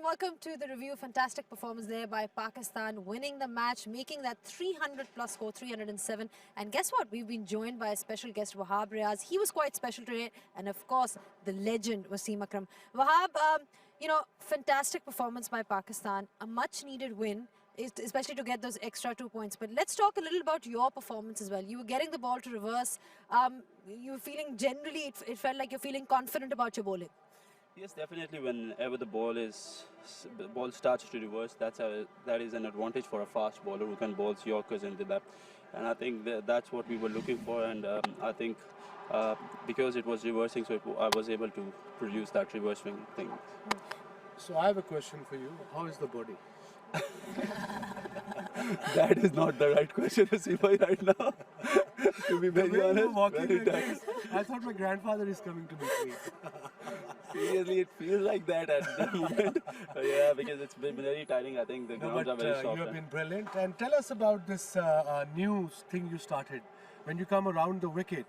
welcome to the review. Fantastic performance there by Pakistan, winning the match, making that 300 plus score, 307. And guess what? We've been joined by a special guest, Wahab Riaz. He was quite special today. And of course, the legend, Wasim Akram. Wahab, fantastic performance by Pakistan. A much needed win, especially to get those extra 2 points. But let's talk a little about your performance as well. You were getting the ball to reverse. You were feeling generally, it felt like you're feeling confident about your bowling. Yes, definitely. Whenever the ball starts to reverse, that is an advantage for a fast bowler who can bowl Yorkers into that. And I think that's what we were looking for. And I think because it was reversing, so I was able to produce that reverse swing thing. So I have a question for you. How is the body? That is not the right question to see right now. To be very honest, I thought my grandfather is coming to meet me. Seriously, it feels like that at the moment. Yeah, because it's been very tiring. I think the grounds are very soft. You have been brilliant. And tell us about this new thing you started. When you come around the wicket,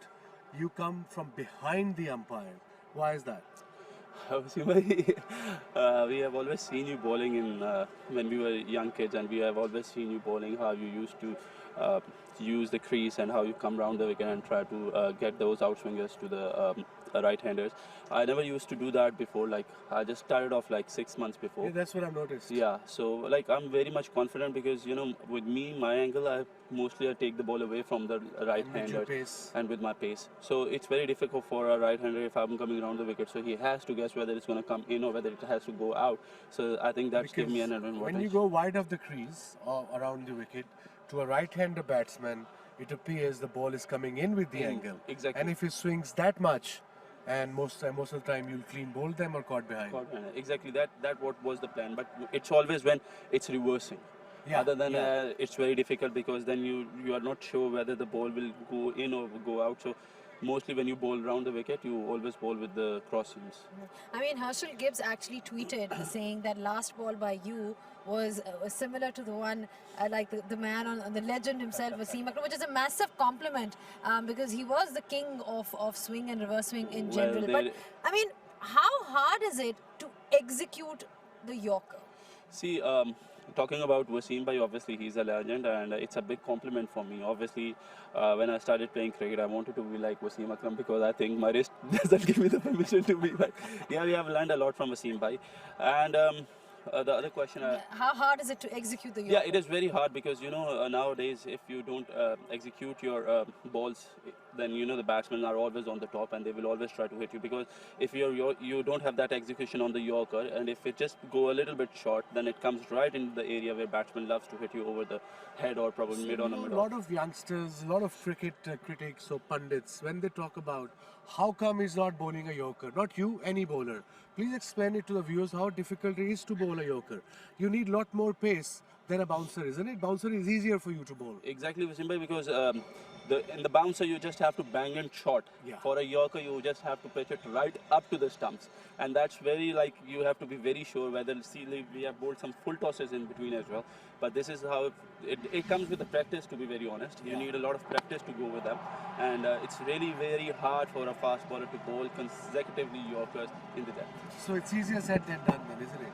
you come from behind the umpire. Why is that? We have always seen you bowling when we were young kids, and we have always seen you bowling how you used to use the crease and how you come round the wicket and try to get those outswingers to the right-handers. I never used to do that before. Like I just started off like 6 months before. Yeah, that's what I've noticed. Yeah, so like I'm very much confident because with me, my angle, I take the ball away from the right-hander and with my pace. So it's very difficult for a right-hander if I'm coming around the wicket. So he has to guess whether it's going to come in or whether it has to go out. So I think that's given me an advantage. When you go wide of the crease or around the wicket to a right-hander batsman, it appears the ball is coming in with the angle. Exactly. And if he swings that much, and most of the time you'll clean bowl them or caught behind. Exactly. That what was the plan. But it's always when it's reversing. Yeah, other than it's very difficult because then you are not sure whether the ball will go in or go out. So mostly when you bowl around the wicket, you always bowl with the cross seams. I mean, Herschel Gibbs actually tweeted saying that last ball by you was similar to the one like the man on the legend himself, Wasim Akram, which is a massive compliment because he was the king of swing and reverse swing in general. But I mean, how hard is it to execute the Yorker? See, talking about Wasim Bhai, obviously he's a legend and it's a big compliment for me. Obviously, when I started playing cricket, I wanted to be like Wasim Akram because I think my wrist doesn't give me the permission to be like. Yeah, we have learned a lot from Wasim Bhai. And the other question... how hard is it to execute the Yorker? Yeah, it is very hard because, nowadays if you don't execute your balls, then, the batsmen are always on the top and they will always try to hit you because if you don't have that execution on the Yorker and if it just go a little bit short, then it comes right in the area where batsman loves to hit you over the head or probably mid on a mid. A lot of youngsters, a lot of cricket critics or pundits, when they talk about how come he's not bowling a Yorker, not you, any bowler, please explain it to the viewers how difficult it is to bowl a Yorker. You need a lot more pace than a bouncer, isn't it? Bouncer is easier for you to bowl. Exactly, Wasim Bhai, because in the bouncer you just have to bang it short. Yeah. For a Yorker you just have to pitch it right up to the stumps, and that's very you have to be very sure whether we have bowled some full tosses in between as well. But this is how it comes with the practice. To be very honest, you need a lot of practice to go with them, and it's really very hard for a fast bowler to bowl consecutively Yorkers in the depth. So it's easier said than done, then, isn't it?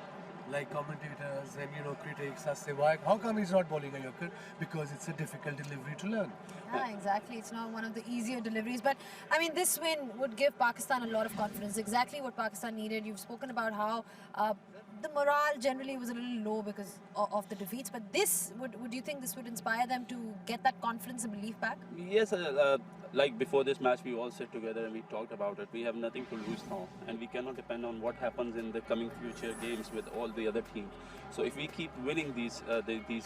Like commentators and critics say, why? How come he's not bowling a Yorker? Because it's a difficult delivery to learn. Yeah, exactly. It's not one of the easier deliveries. But I mean, this win would give Pakistan a lot of confidence. Exactly what Pakistan needed. You've spoken about how the morale generally was a little low because of the defeats. But would you think this would inspire them to get that confidence and belief back? Yes. Like before this match, we all sat together and we talked about it. We have nothing to lose now, and we cannot depend on what happens in the coming future games with all the other teams. So if we keep winning these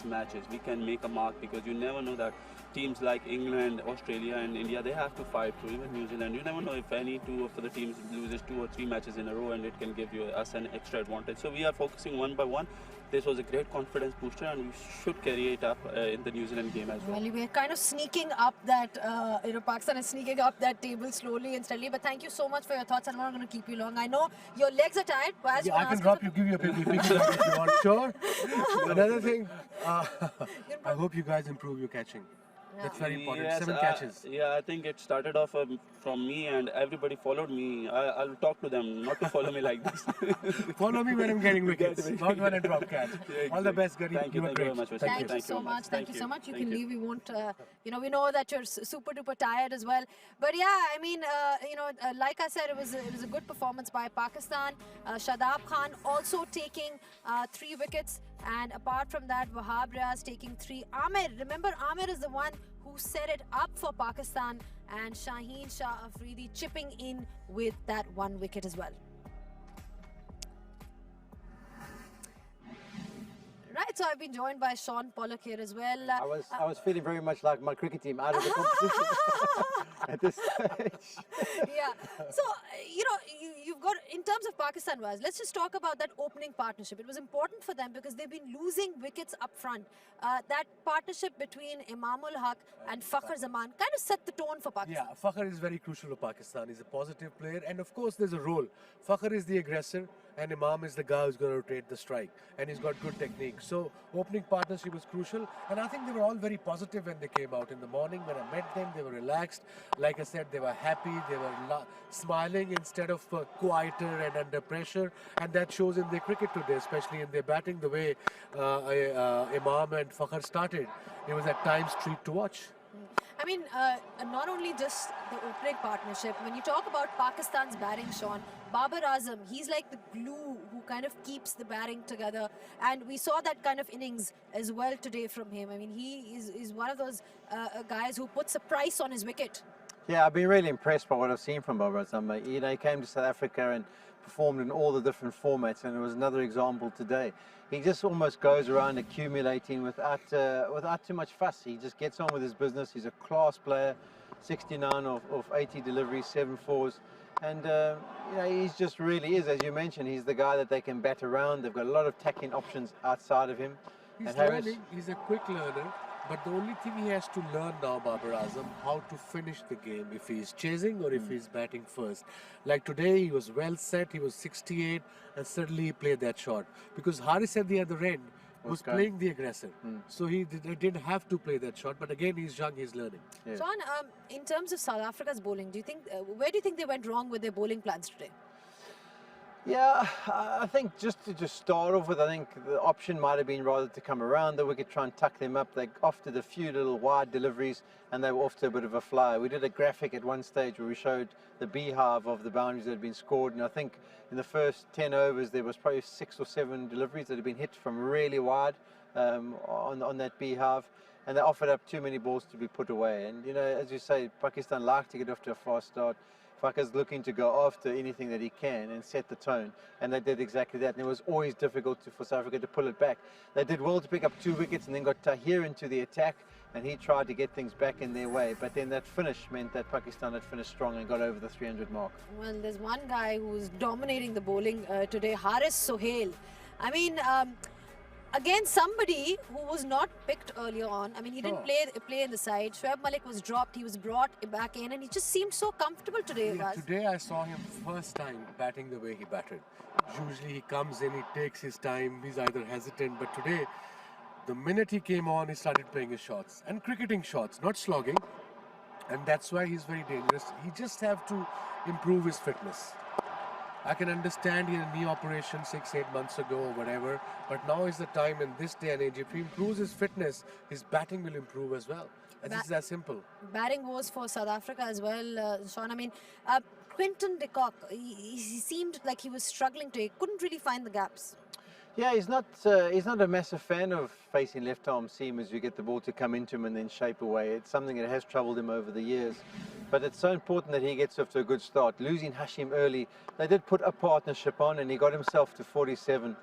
matches, we can make a mark because you never know that teams like England, Australia and India, they have to fight through. Even New Zealand, you never know if any two of the teams loses 2 or 3 matches in a row and it can give us an extra advantage. So we are focusing one by one. This was a great confidence booster and we should carry it up in the New Zealand game as well. Well, we're kind of sneaking up that, Pakistan is sneaking up that table slowly and steadily. But thank you so much for your thoughts. I'm not going to keep you long. I know your legs are tired. But I can drop you, give you a piggy if you want. Sure. Another thing, I hope you guys improve your catching. That's very important. Yes, 7 catches. yeah, I think it started off from me and everybody followed me. I'll talk to them, not to follow me like this. Follow me when I'm getting wickets, Get me. not when I drop catch. Yeah, All the exactly. best, Gary. Thank you, You were thank you great. very much, Wasim. Thank Thank you. you so much. Thank you so much. You can leave. We won't, we know that you're super duper tired as well. But yeah, I mean, like I said, it was a good performance by Pakistan. Shadab Khan also taking 3 wickets. And apart from that, Wahab Riaz taking 3. Amir, remember Amir is the one who set it up for Pakistan. And Shaheen Shah Afridi chipping in with that 1 wicket as well. Right, so I've been joined by Sean Pollock here as well. I was feeling very much like my cricket team out of the competition at this stage. Yeah. So, you've got, in terms of Pakistan, Waz, let's just talk about that opening partnership. It was important for them because they've been losing wickets up front. That partnership between Imamul Haq and Fakhr Zaman kind of set the tone for Pakistan. Yeah, Fakhr is very crucial for Pakistan. He's a positive player, and of course, there's a role. Fakhr is the aggressor, and Imam is the guy who's going to rotate the strike, and he's got good technique. So, opening partnership was crucial, and I think they were all very positive when they came out in the morning. When I met them, they were relaxed. Like I said, they were happy, they were smiling instead of quieter and under pressure, and that shows in their cricket today, especially in their batting. The way Imam and Fakhr started, it was at times treat to watch. I mean, not only just the opening partnership, when you talk about Pakistan's batting, Sean, Babar Azam, he's like the glue who kind of keeps the batting together. And we saw that kind of innings as well today from him. I mean, he is one of those guys who puts a price on his wicket. Yeah, I've been really impressed by what I've seen from Babar Azam. You know, he came to South Africa and performed in all the different formats, and it was another example today. He just almost goes around accumulating without too much fuss. He just gets on with his business. He's a class player, 69 of 80 deliveries, 7 fours. And, he's just really is, as you mentioned, he's the guy that they can bat around. They've got a lot of tacking options outside of him. He's and Harris, learning, he's a quick learner. But the only thing he has to learn now, Babar Azam, how to finish the game, if he's chasing or if he's batting first. Like today, he was well set, he was 68, and suddenly he played that shot. Because Haris at the other end was playing the aggressor. So he didn't have to play that shot. But again, he's young, he's learning. Yeah. Sean, in terms of South Africa's bowling, do you think where do you think they went wrong with their bowling plans today? Yeah, I think just to start off with, I think the option might have been rather to come around the wicket, try and tuck them up. They opted a few little wide deliveries and they were off to a bit of a fly. We did a graphic at one stage where we showed the beehive of the boundaries that had been scored, and I think in the first 10 overs there was probably 6 or 7 deliveries that had been hit from really wide on that beehive, and they offered up too many balls to be put away. And as you say, Pakistan like to get off to a fast start. Fakhr's looking to go after anything that he can and set the tone, and they did exactly that. And it was always difficult for South Africa to pull it back. They did well to pick up 2 wickets and then got Tahir into the attack, and he tried to get things back in their way. But then that finish meant that Pakistan had finished strong and got over the 300 mark. Well, there's one guy who's dominating the bowling today, Haris Sohail. I mean, again, somebody who was not picked earlier on. I mean, he didn't play in the side. Shoaib Malik was dropped. He was brought back in, and he just seemed so comfortable today. Yeah, today I saw him first time batting the way he batted. Usually he comes in, he takes his time, he's either hesitant, but today, the minute he came on, he started playing his shots and cricketing shots, not slogging, and that's why he's very dangerous. He just have to improve his fitness. I can understand he had a knee operation 6-8 months ago or whatever, but now is the time in this day and age. If he improves his fitness, his batting will improve as well. And this is as simple. Batting woes for South Africa as well, Sean. I mean, Quinton de Kock, he seemed like he was struggling today. He couldn't really find the gaps. Yeah, he's not a massive fan of facing left-arm seamers. You get the ball to come into him and then shape away. It's something that has troubled him over the years. But it's so important that he gets off to a good start. Losing Hashim early, they did put a partnership on and he got himself to 47.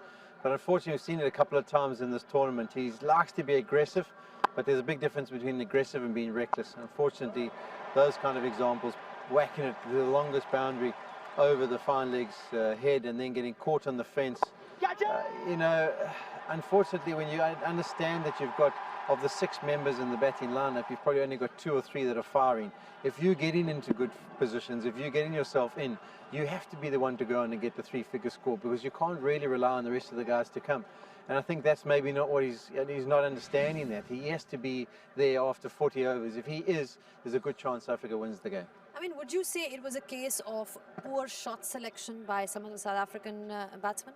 But unfortunately, we've seen it a couple of times in this tournament. He likes to be aggressive, but there's a big difference between aggressive and being reckless. Unfortunately, those kind of examples, whacking it to the longest boundary over the fine leg's head and then getting caught on the fence. Unfortunately, when you understand that you've got of the 6 members in the batting lineup, you've probably only got 2 or 3 that are firing. If you're getting into good positions, if you're getting yourself in, you have to be the one to go on and get the 3-figure score, because you can't really rely on the rest of the guys to come. And I think that's maybe not what he's not understanding that. He has to be there after 40 overs. If he is, there's a good chance South Africa wins the game. I mean, would you say it was a case of poor shot selection by some of the South African batsmen?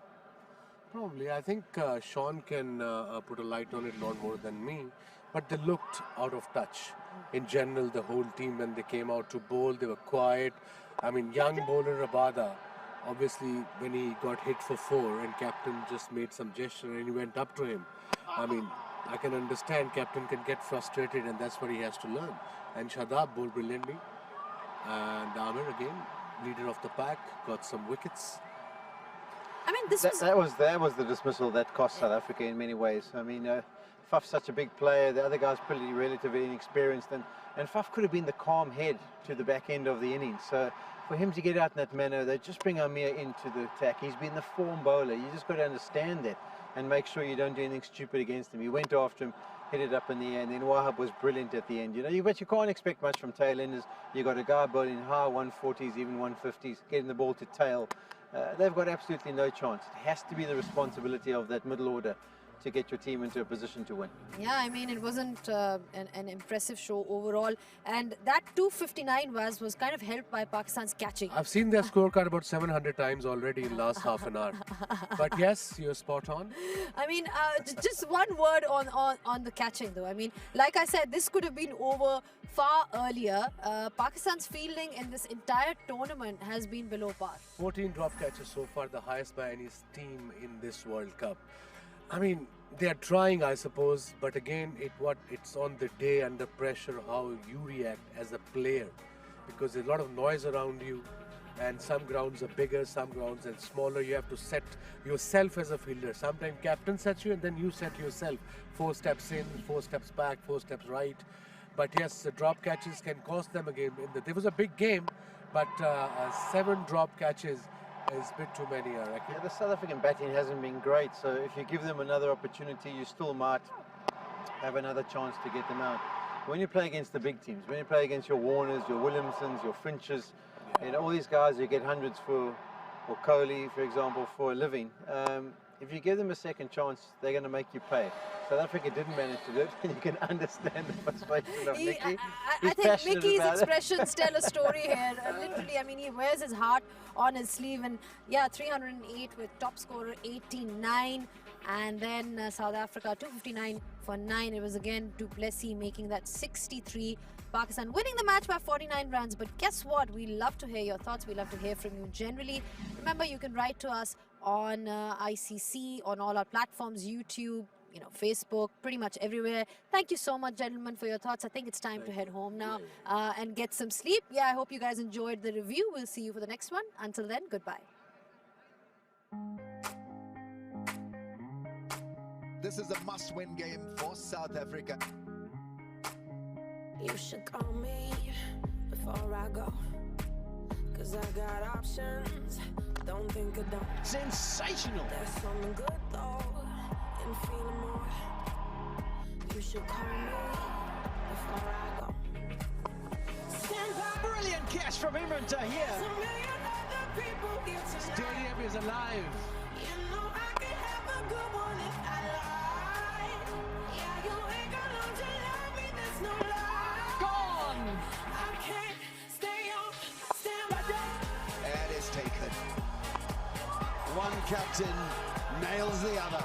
Probably. I think Sean can put a light on it a lot more than me. But they looked out of touch. In general, the whole team, when they came out to bowl, they were quiet. I mean, young bowler Rabada, obviously, when he got hit for 4 and captain just made some gesture and he went up to him. I mean, I can understand captain can get frustrated, and that's what he has to learn. And Shadab bowled brilliantly. And Amir, again, leader of the pack, got some wickets. I mean, this that was the dismissal that cost South Africa in many ways. I mean, Faf's such a big player, the other guy's pretty relatively inexperienced, and Faf could have been the calm head to the back end of the innings. So for him to get out in that manner, they just bring Amir into the attack. He's been the form bowler. You just got to understand that and make sure you don't do anything stupid against him. He went after him, hit it up in the air, and then Wahab was brilliant at the end. You know, but you can't expect much from tail-enders. You got a guy bowling high 140s, even 150s, getting the ball to tail. They've got absolutely no chance. It has to be the responsibility of that middle order to get your team into a position to win. Yeah, I mean, it wasn't an impressive show overall. And that 259 was kind of helped by Pakistan's catching. I've seen their scorecard about 700 times already in last half an hour. But yes, you're spot on. I mean, just one word on the catching, though. I mean, like I said, this could have been over far earlier. Pakistan's fielding in this entire tournament has been below par. 14 drop catches so far, the highest by any team in this World Cup. I mean, they are trying, I suppose, but again, it's on the day under pressure how you react as a player, because there's a lot of noise around you, and some grounds are bigger, some grounds are smaller. You have to set yourself as a fielder. Sometimes captain sets you, and then you set yourself. 4 steps in, 4 steps back, 4 steps right. But yes, the drop catches can cost them a game. There was a big game, but 7 drop catches is a bit too many, I reckon. Yeah, the South African batting hasn't been great, so if you give them another opportunity, you still might have another chance to get them out. When you play against the big teams, when you play against your Warners, your Williamsons, your Finches, you know, all these guys who get hundreds or Kohli, for example, for a living, if you give them a second chance, they're going to make you pay. South Africa didn't manage to do it, and you can understand the frustration of Mickey. I think Mickey's expressions tell a story here. Literally, I mean, he wears his heart on his sleeve. And yeah, 308 with top scorer 89. And then South Africa, 259 for 9. It was again du Plessis making that 63. Pakistan winning the match by 49 runs. But guess what? We love to hear your thoughts. We love to hear from you generally. Remember, you can write to us on ICC, on all our platforms, YouTube, you know, Facebook, pretty much everywhere. Thank you so much, gentlemen, for your thoughts. I think it's time to head home now and get some sleep. Yeah, I hope you guys enjoyed the review. We'll see you for the next one. Until then, goodbye. This is a must-win game for South Africa. You should call me before I go, 'cause I got options. Don't think I don't. Sensational. There's something good though, and feeling more. You should call me before I go. Stand by. Brilliant catch from Imran Tahir. There's a million other people here tonight. Stadium is alive. You know I can have a good one if I lie. Yeah, you ain't got long to love me, there's no lie. Gone. I can't stay on standby. And it's taken. One captain nails the other.